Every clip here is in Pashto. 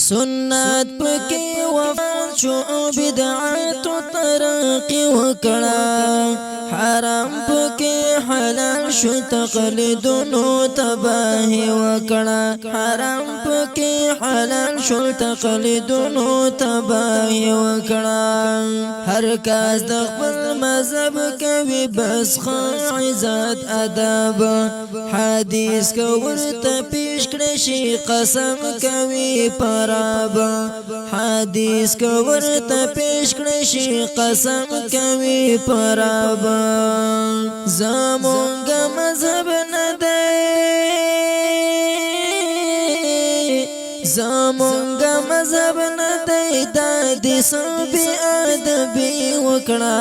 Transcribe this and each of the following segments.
سنت پکی وفات شو بدعات ترقی وکړه حرام پکی حلال شو تقلیدونو تباہی وکړه حرام پکی حلال شو تقلیدونو تباہی وکړه هر کس د خپل مذهب کوي بس عزت ادب حدیث کو ورته پیش کړي شي قسم کوي پرابا حدیث کو ورته پیش کړي شي قسم کوي پرابا زمونږ مذهب نه دی زمونږ مذهب نه دی دا د سبي ادبي وکړه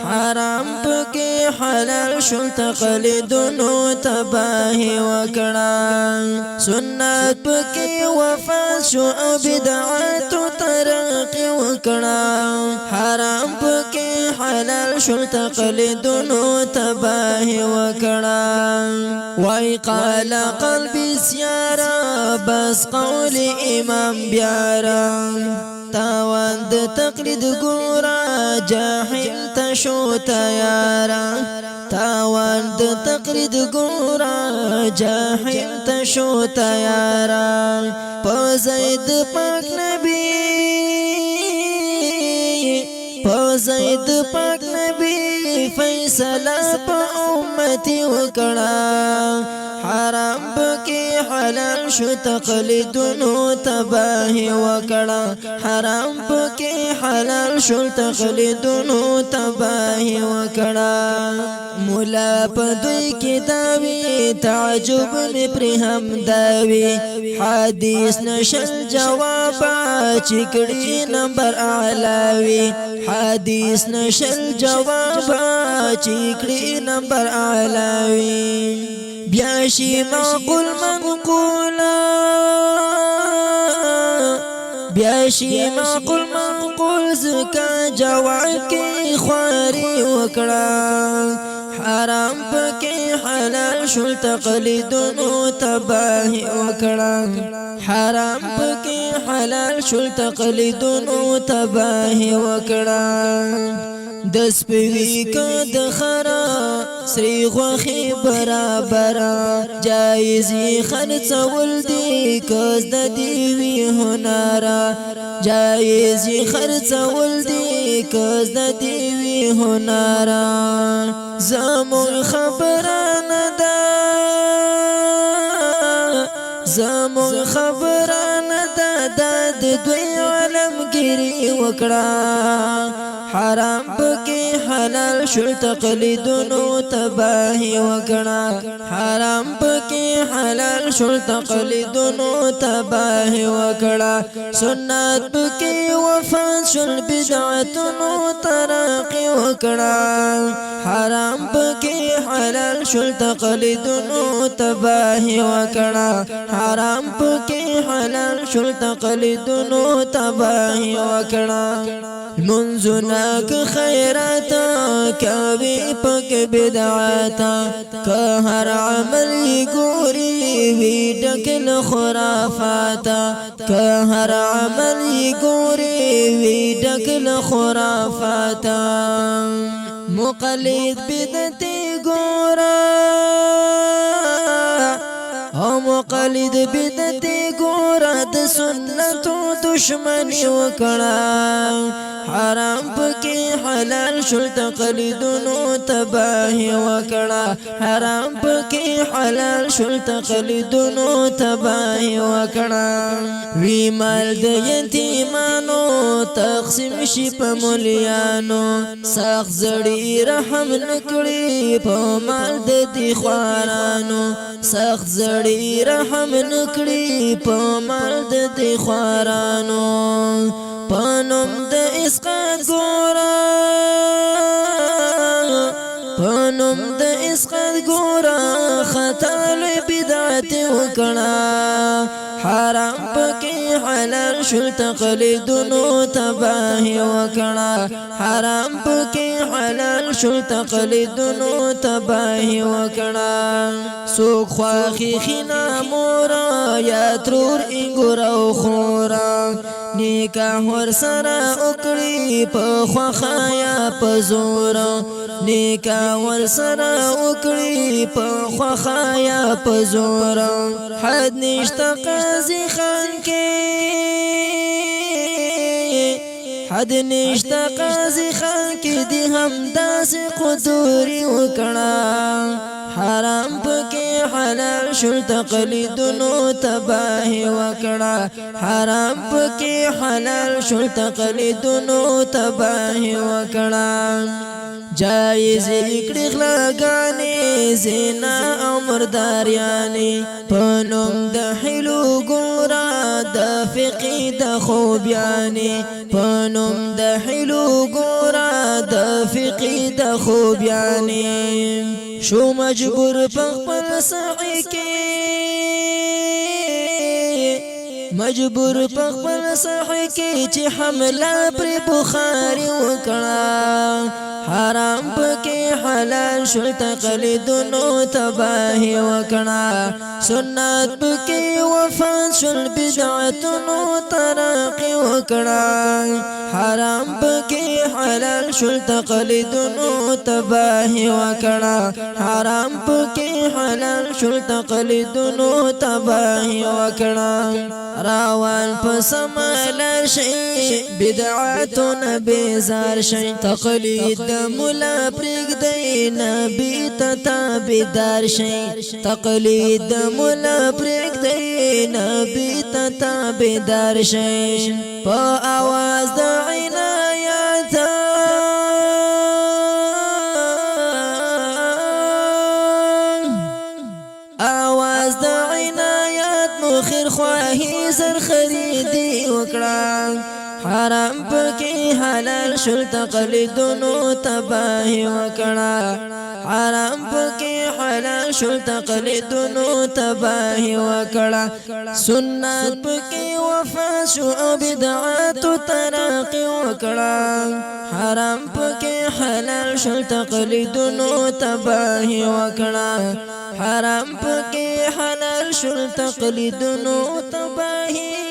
حرام پکې حلال شو تقلیدونو تباہی وکړه سنت پکې وفات شو بدعات ترقی وکړه حرام پکې حلال شو تقلیدونو تباہی وکړه وای قال قلبي سیارا بس قول امام بیارا تاوان د تقلید ګورا جاهل تشو تیارا تاوان د تقلید ګورا جاهل تشو تیارا په زید پاک نبی په زید پاک نبی فیصله په امتی وکړه حرام پکې حلال شو تقلیدونو تباہی وکړه حرام پکې حلال شو تقلیدونو تباہی وکړه مولا په دوی کې داوی تعجب می پر هم داوی حدیث نشل جواب چکړي نمبر اعلاوی حدیث نشل جواب چکړي نمبر اعلاوی بیاشی معقول منقولا بیاشی معقول منقول زکا جواب کی خواری وکړه حرام پکې حلال شو تقلیدونو تباہی وکړه حرام پکې حلال شو تقلیدونو تباہی وکړه دس پوی که دخرا سری غوخی برابر جایزی خرڅول دی کز د دیوی هنرا جایزی خرڅول دی کز د دیوی هنرا زمون خبرانه ده زمون خبرانه ده د دوی علمگیری وکړه حرام پکې حلال شو تقلیدونو تباہی وکړه حرام پکې حلال شو تقلیدونو تباہی وکړه سنت پکې وفات شو بدعتونو ترقی وکړه حرام پکې حلال شو تقلیدونو تباہی وکړه حرام پکې حلال شو تقلیدونو تباہی وکړه منزنا که خیراتا کوي پک بدعاتا که هر عمل ګوري وی ډکل خرافاتا که هر عمل ګوري وی ډکل خرافاتا مقلد بدعتي ګورا او مقلد بدعتي ګورا د سنتو دشمنی وکړه حرام پکې حلال شو تقلیدونو تباہی وکړه حرام پکې حلال شو تقلیدونو تباہی وکړه وی مال د یتیمانو تقسیم شي په مليانو سخت زړی رحم نکړي په مال د دي خوارانو سخت زړی رحم نکړي په مال د دي خوارانو پنوم د اسقات ګورا پنوم د اسقات ګورا خطا له بدعت وکړه حرام پکې حلال شو تقلیدونو تباہی وکړه حرام پکې حلال شو تقلیدونو تباہی وکړه سوق خواخي خنا مورا یا ترور انګور او خو نکاح ور سره وکړي په خوخه یا په زور نکاح ور سره وکړي په خوخه یا په زور حد نشته قاضي خان کې حد نشته قاضي خان کې دي هم داسې قدوري وکړه حرام پکې حلال شل تقلیدونو تباہی وکړه حرام پکې حلال شل تقلیدونو تباہی وکړه جایز کړي غلاګانې زنا او مرداریانې په نوم د حلو ګورا د فقې د خوبیانې په نوم د حلو ګورا د فقې د خوبیانې شو مجبور پخپل سعی کې مجبور پخپل سعی کې چې حمله پر بخاری وکړه حرام پکې حلال شل تقلیدونو تباہی وکړه سنت پکې وفات شل بدعتونو ترقی وکړه حرام پکې حلال شل تقلیدونو تباہی وکړه حرام پکې حلال شل تقلیدونو تباہی وکړه راوان په سمال شي بدعتونه بیزار شي تقلید مولا پرېږدئ نبي ته تابعدار شئ تقلید مولا پرېږدئ نبي ته تابعدار شئ په اواز د عنایت اواز د عنایت مخیر خواهی زر خریدي وکړه حرام پکې حلال شل تقلیدونو تباہی وکړه حرام پکې حلال شل تقلیدونو تباہی وکړه سنت پکې وفات شو او بدعات ترقی وکړه حرام پکې حلال شل تقلیدونو تباہی وکړه حرام پکې حلال شل تقلیدونو تباہی